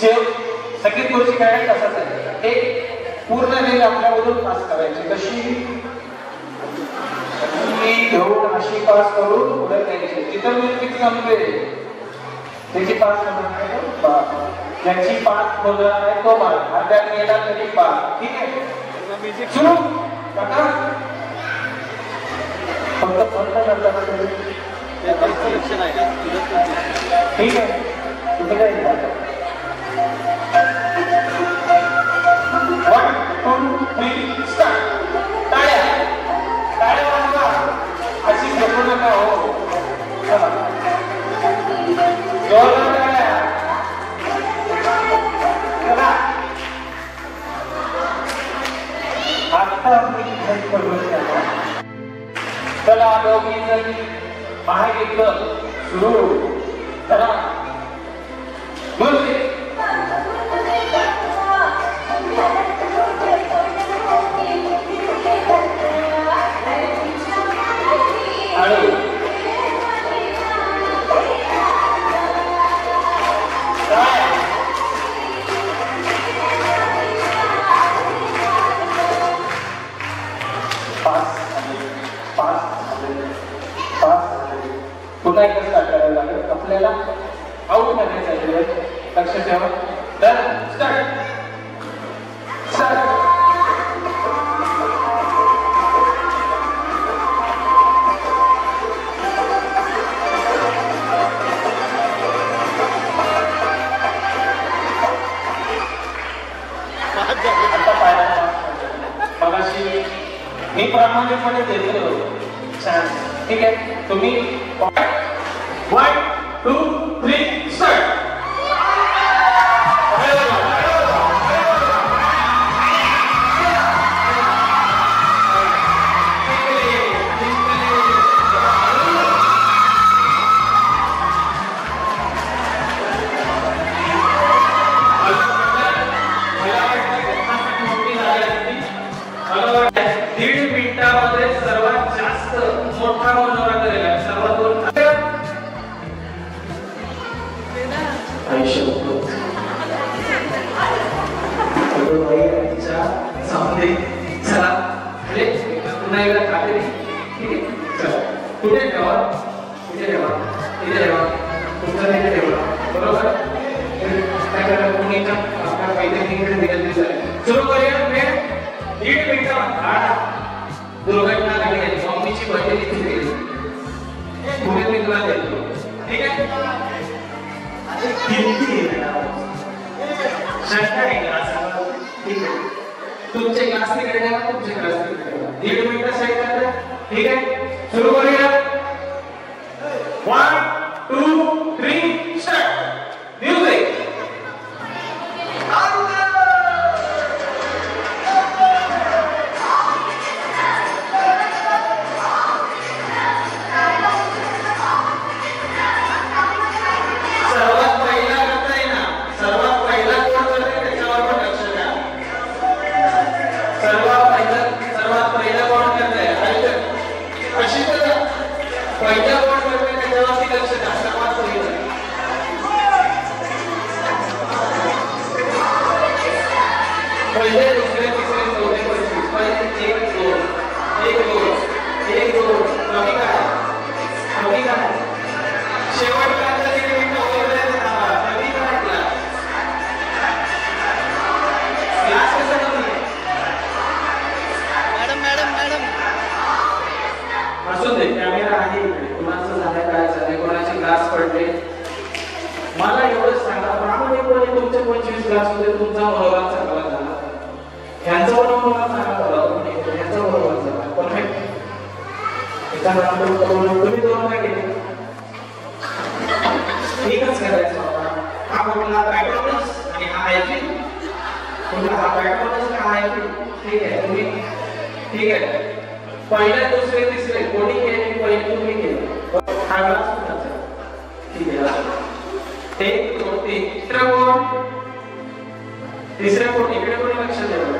सगळी थोडीशी गायडन्स असंच आहे. एक पूर्ण रेल आपल्यामधून पास करायची, कशी घेऊन अशी पास करून पुढे द्यायची. जिथं म्युझिक संपते त्याची पास करणार, ज्याची पास होणार आहे तो मार्क, अर्ध्या गेला तरी पास. ठीक आहे, सुरू काका फक्त करताना ठीक आहे. कुठे काय 1 2 3 स्टार्ट. टाळ्या टाळ्या वाजवा, अशी झोपू नका हो. चला जोरदार टाळ्या. चला आता चला दोघी जण बाहेर घेतलं, सुरू करा. बोलते पुन्हा एकदा स्टार्ट करायला लागेल आपल्याला. आउट करण्याचा आहे, लक्ष ठेवा. Done, start start. मगाशी मी प्रामाणिकपणे देतो. छान, ठीक आहे. तुम्ही 1 2 3 स्टार्ट. दीड मिनिटामध्ये सर्वात जास्त मोठा मनोरा करेल. सर्वात चला पुन्हा एकदा खाते. ठीक आहे, चला कुठे ठेवा, कुठे ठेवा, इथे ठेवा, तुमचं इथे ठेवा. बरोबर, काय करा कोणीच्या आपल्या मैत्रिणीकडे विनंती झाली. सुरू करूया. वेळ 1.5 मिनिटं. दुर्घटना घडली, मम्मीची बर्थडे तिथे गेली, पुढे मी तुला देतो. ठीक आहे, तुमचे क्लास तिकडे ठेवा, तुमचे क्लास तिकडे ठेवा. 1.5 मिनिटं सेट करा. ठीक आहे, सुरू करूया. 1 2 3 स्टार्ट. म्युझिक. मला एवढंच सांगा, प्रामाणिकपणे तुमचे 25 क्लास मध्ये तुमचा मनोबल चांगला झाला, ह्यांचा मनोबल चांगला झाला, ह्यांचा मनोबल झाला. परफेक्ट. तुम्ही दोन काय केले, एकच करायचं. हा कुठला बॅकग्राऊंड आणि हा ऐकली, कुठला हा बॅकग्राऊंड हा ऐकली. ठीक आहे, तुम्ही ठीक आहे. पहिल्या दुसरे तिसरे कोणी केले, पहिले तुम्ही केले. हा क्लास कुणाचा? ठीक आहे. एक दोन तीन. तिसरा कोण इकडे, कोणी लक्ष द्यावं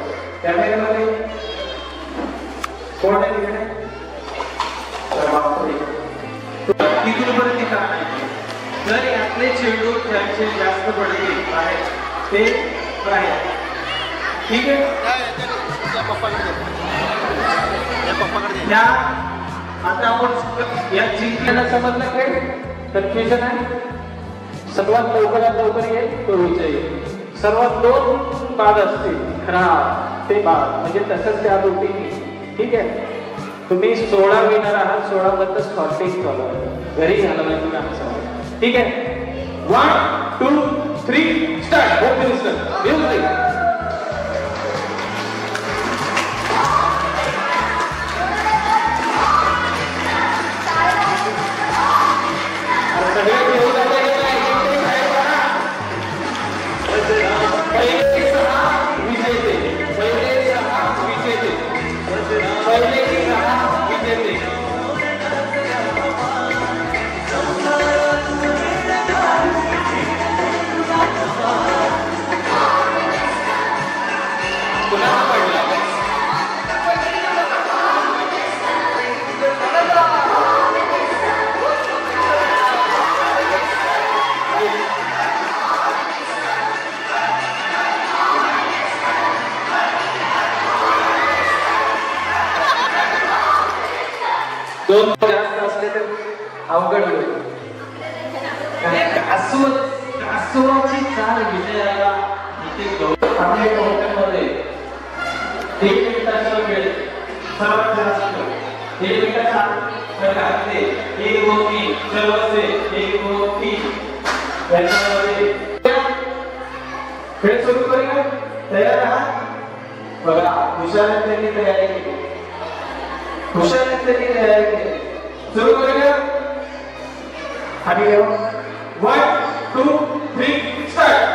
कॅमेऱ्यामध्ये. कोण आहे तिकडे? तिथून पर्यंत जर यातले चेंडू खेळायचे जास्त पडतील बाहेर ते राहील. ठीक आहे. या आता आपण या जिंकण्याला समजलं काय कन्फ्युजन आहे. सर्वात लवकरात लवकर येईल तो विजयी. सर्वात 2 बाद असतील खराब ते बाद म्हणजे तसंच त्या दोघींनी. ठीक आहे. तुम्ही 16 विनर आहात. 16 बद्दल शॉर्टेज चालू आहे. घरी घालवायची आमचं. ठीक आहे. 1 2 3 स्टार्ट. Home minister music. दोन जास्त असले तर अवघड होईल. कासवाची चाल विजयाला इथे आपल्या हॉटेलमध्ये 1 मिनिटाचा वेळ सर्वात जास्त 1 मिनिटाचा प्रकारचे 1 2 3 सर्वचे 1 2 3 याच्यामध्ये खेळ सुरू करूया. तयार आहात बघा. हुशार त्यांनी तयारी केली. हुशार त्यांनी तयारी केली. सुरू करूया. आणि 1 2 3 स्टार्ट.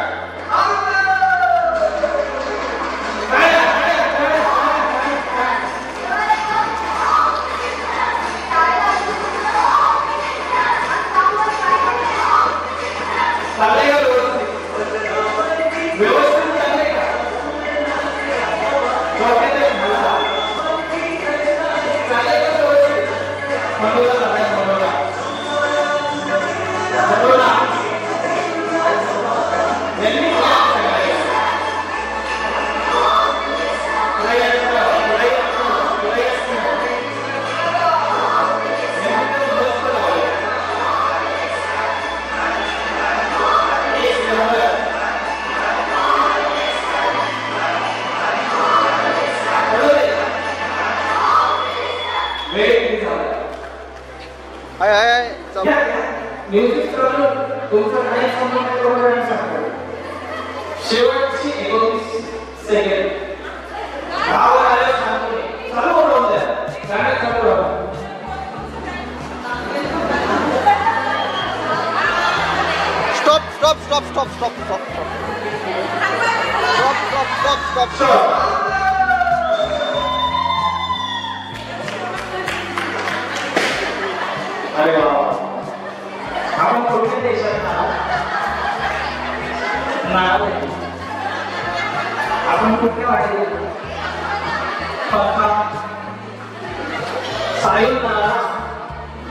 शेवटची 19 सेकंड. चालू राहू द्या. गाणं चालू राहू. Stop, stop, stop, stop, stop, stop, stop. Stop, stop, stop, stop, stop. अरे बाबा. आपण कुठल्या देशात आपण कुठल्या वाटेल साईल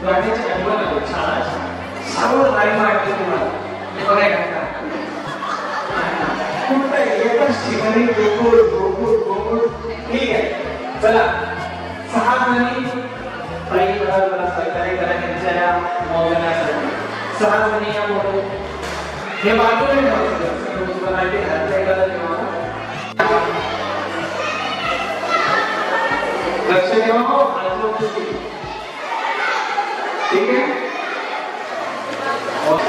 गाण्याची आठवण आली. छान सर्व लाईन वाटते तुम्हाला. बघायला कुठं एकाच ठिकाणी गोकुळ गोकुळ गोकुळ. ठीक आहे. चला 6 जणी ताई जरा सहकार्य करा त्यांच्या मोजण्यासाठी. 6 जणी या मोठे हे बाजूने लक्ष ठेवा. ठीक आहे.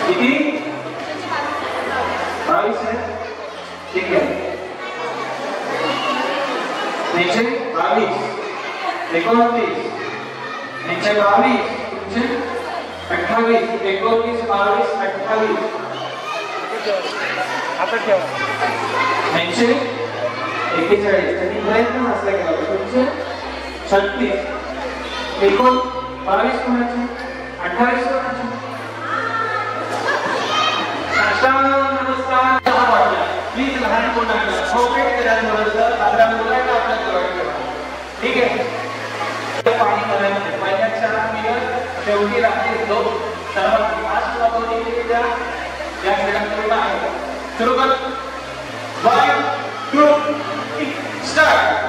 किती 22 आहे. ठीक आहे. 22 29 29 28 19 22 28 आता ठेवा. 41 त्यांनी प्रयत्न असला केला. 36 22 कोणाचे 28 कोणाचे. नमस्कार. प्लीज लहान कोणाला कॉपरेट करा थोडंसं. आपल्या मुलांना आपल्या जवळ ठेवा. ठीक आहे. पाणी करायचं पहिल्या 4 मिनिट शेवटी रात्री 2 सर्वात फास्ट वापरली या खेळात सुरू आहे. सुरू कर. 1, 2, 3, start.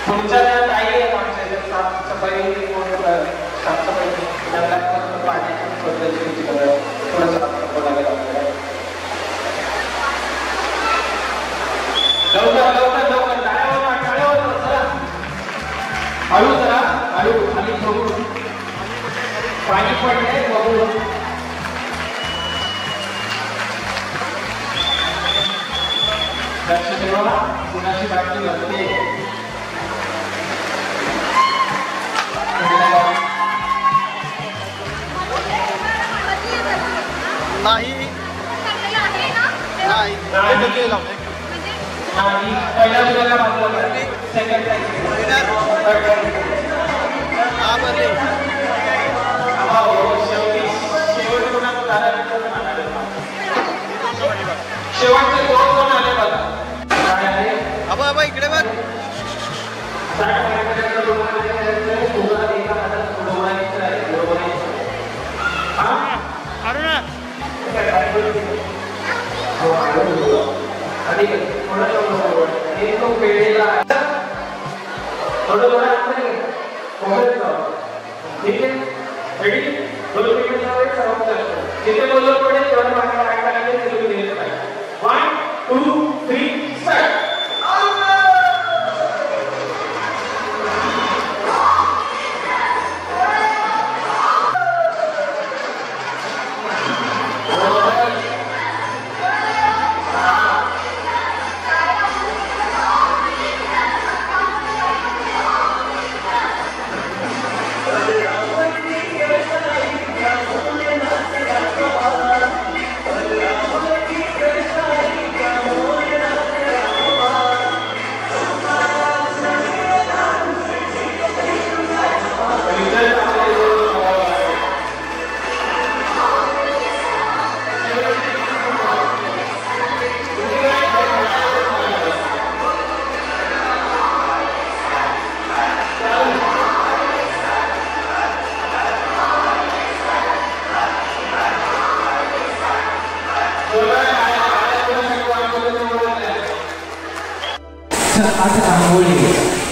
तुमच्या त्या ताई आहेत आमच्या साफसफाई साफसफाई त्यांना पाण्याची पद्धतीची थोडं साफसफाई लागेल आपल्याला. लवकर लवकर टाळ्यावर चला. हळू जरा हळू खाली बघू. पाणी पडलंय बघू. लक्ष ठेवा कुणाची बाटली भरते. नाही नाही पहिल्या दुसऱ्याला बांधलं सेकंड शेवटचे 2 जण आले बघा. अबा इकडे बघ.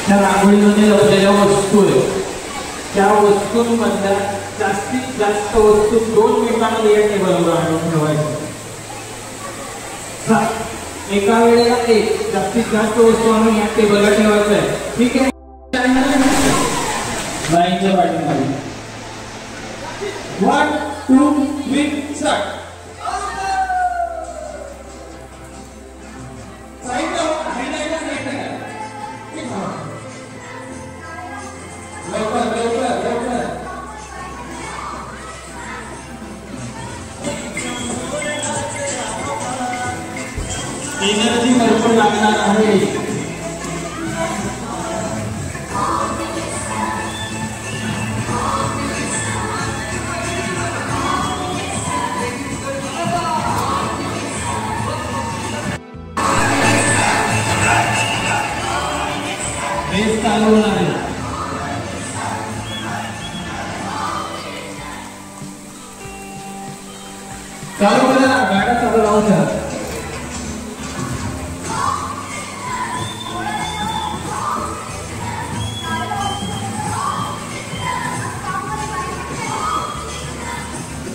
त्या रांगोळीमध्ये लावलेल्या वस्तू आहेत. त्या वस्तूंमधल्या जास्तीत जास्त वस्तू 2 मिनिटांमध्ये या टेबलवर आणून ठेवायच्या. एका वेळेला एक जास्तीत जास्त वस्तू आणून या टेबलला ठेवायचं आहे. ठीक आहे. लाईनच्या पाठीमागे 1, 2, 3 स्टार्ट. एनर्जी भरपूर लागणार आहे. रेस चालू होणार आहे. चालू करा गाड्या चालू राहून द्या.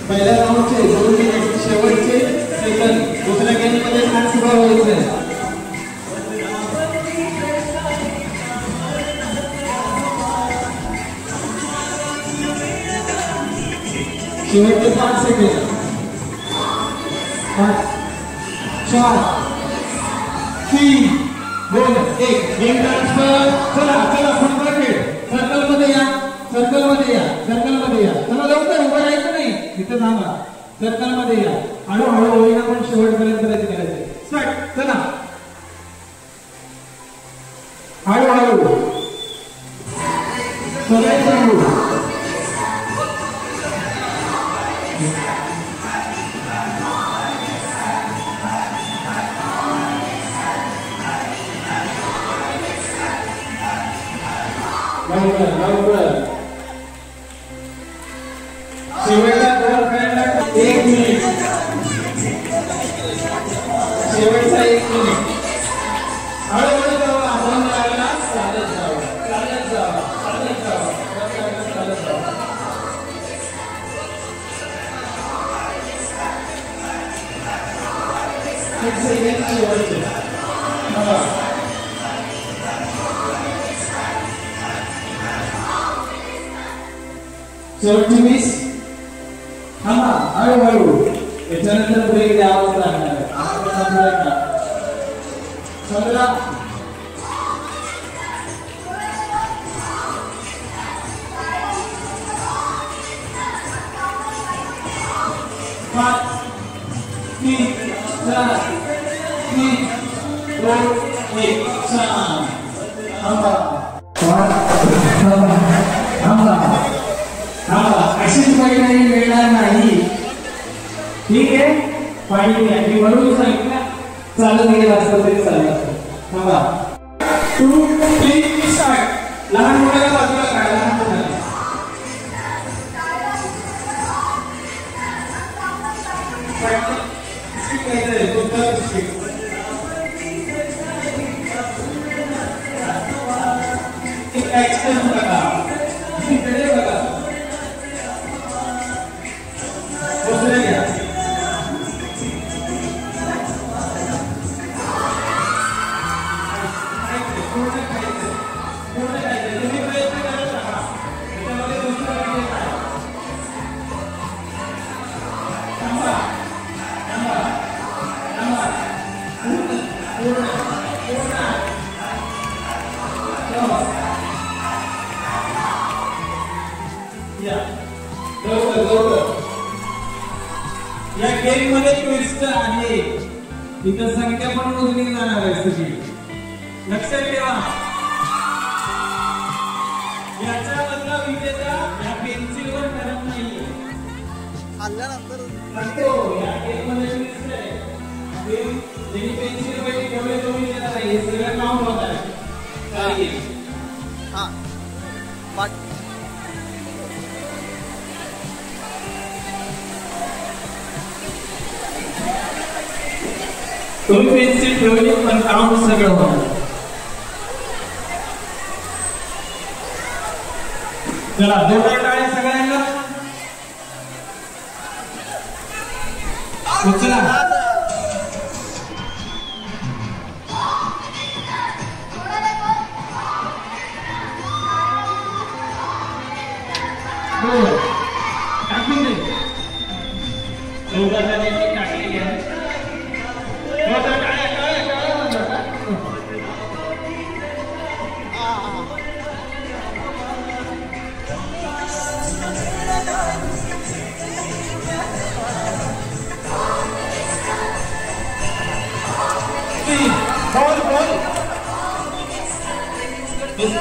पहिल्या राऊंडचे 2 मिनिट शेवटचे सेकंद. दुसऱ्या गेममध्ये मॅच सुरू व्हायचं. शेवटचे 5 सेकंड. 5 4 3 2 1. Game transfer. चला चला फुटबॉल खेळ. सर्कलमध्ये या, सर्कलमध्ये या, सर्कलमध्ये या. चला लवकर, उभं राहायचं नाही, इथं थांबा. सर्कलमध्ये या. हळूहळू होईना पण शेवटपर्यंत करायचं. स्टार्ट. चला हळूहळू सगळ्यांचं हळू. लवकर लवकर. शेवटचा बॉल खेळायला 1 मिनिट. शेवटचा 1 मिनिट. हळूहळू जावा. आपण लागला चालत जावा, चालत जावा, चालत जावा, चालत जावा. एक सेकंड शेवटचे. शेवटची 20. थांबा हळूहळू. याच्यानंतर ब्रेक द्यावाच लागणार आहे. आपण 15 5 3 4 3 2 1. थांबा थांबा थांबा. अशीच काही नाही मिळणार नाही. ठीक आहे. पाणी घ्या. मी म्हणून सांगितलं चालत गेलं असतं तरी चालत असतं. थांबा. 2 3 स्टार्ट. लहान मुलाला बाजूला काढा. लहान मुलाला या गेम मध्ये ट्विस्ट आहे. इथं संख्या पण मोजली जाणार आहे सगळी. लक्षात ठेवा. याचा बदला विजेता या पेन्सिलवर करत नाहीये. या गेम मध्ये ट्विस्ट आहे. ज्यांनी पेन्सिल वगैरे ठेवले तो विजेता नाही. हे सगळं नाव होत आहे. तुम्ही पेन्सिल ठेवली पण काम सगळं होणार. चला जोरदार टाळ्या सगळ्यांना. चला टाकून दे. टाकलेली आहे.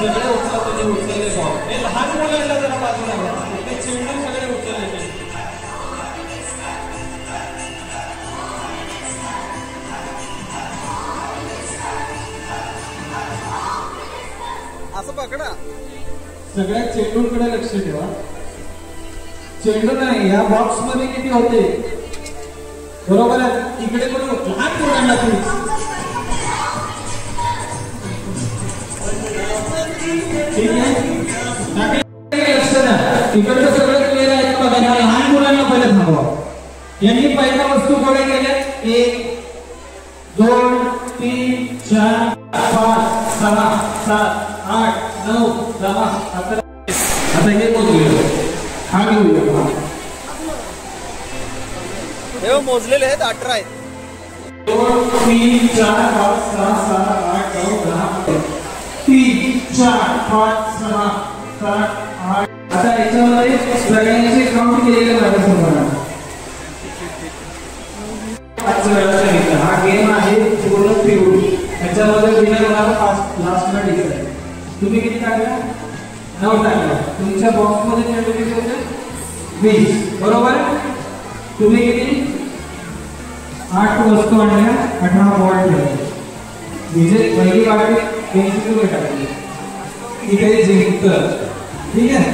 सगळे उचलले बॉल. हे लहान मुलांना जरा बाजूला घ्या. ते चिमणी सगळे उचलले. असं पकडा. सगळ्या चेंडूंकडे लक्ष ठेवा. चेंडू नाही या बॉक्स मध्ये किती होते बरोबर आहे. इकडे पण लहान मुलांना प्लीज. ठीक आहे. लक्ष द्या. इकडचं सगळं क्लिअर आहे का बघा. लहान मुलांना पहिले थांबवा. यांनी पहिल्या वस्तू गोळ्या केल्या. 1 2 3 4 5 6 7 8 9 10 11. आता हे मोजूया. हा घेऊया. हे मोजलेले आहेत 18 आहेत. 2 3 4 5 6 7 8 9 10 3 4 5 6 7 8. आता याच्यामध्ये सगळ्यांचे काउंट केलेले माझ्यासमोर. हा गेम आहे पूर्ण पिऊड. याच्यामध्ये विनर होणार लास्टला डिसाईड. तुम्ही किती टाकला? 9 टाकला. तुमच्या बॉक्समध्ये चेंडू किती होते? 20. बरोबर. तुम्ही किती? 8 वस्तू आणल्या, 18 बॉल ठेवले. म्हणजे पहिली पार्टी 80 रुपये टाकली. इथे जिंकतं. ठीक आहे.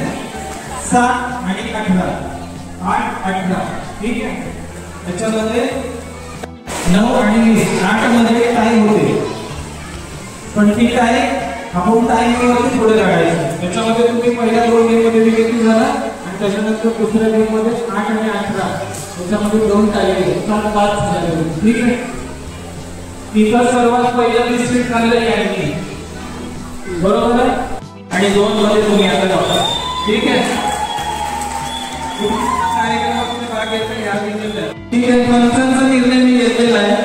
7 आणि 18 8 18. ठीक आहे. त्याच्यामध्ये 9 आणि 20 8 मध्ये टाइम होते. पण ती टाइम आपण टाइमवरती पुढे काढायचं. त्याच्यामध्ये तुम्ही पहिल्या 2 गेम मध्ये विकेट झाला आणि त्याच्यानंतर दुसऱ्या गेम मध्ये 8 आणि 18 त्याच्यामध्ये 2 टाइम 7-5 झाले. ठीक आहे. तिथं सर्वात पहिलं डिस्ट्रिक्ट झालेलं यांनी. बरोबर आहे. आणि 2 मध्ये तुम्ही आता जाता. ठीक आहे. कार्यक्रमामध्ये भाग घेतला या विजेत्या. ठीक आहे. पंचांचा निर्णय मी घेतलेला आहे.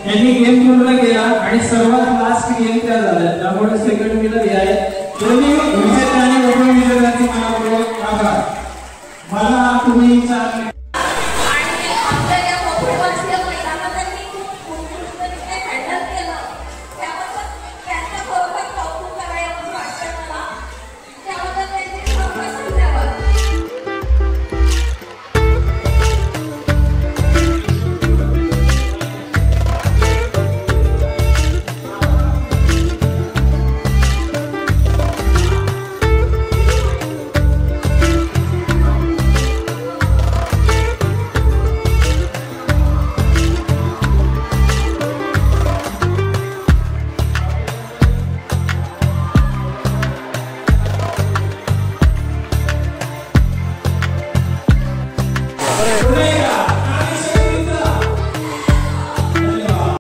यांनी गेम पूर्ण केला आणि सर्वात लास्ट गेम त्या झाल्या. त्यामुळे सेकंड विनर आहे. दोन्ही विजेते आणि उपविजेत्यांचे मनापूर्वक आभार. मला तुम्ही 4 पुणे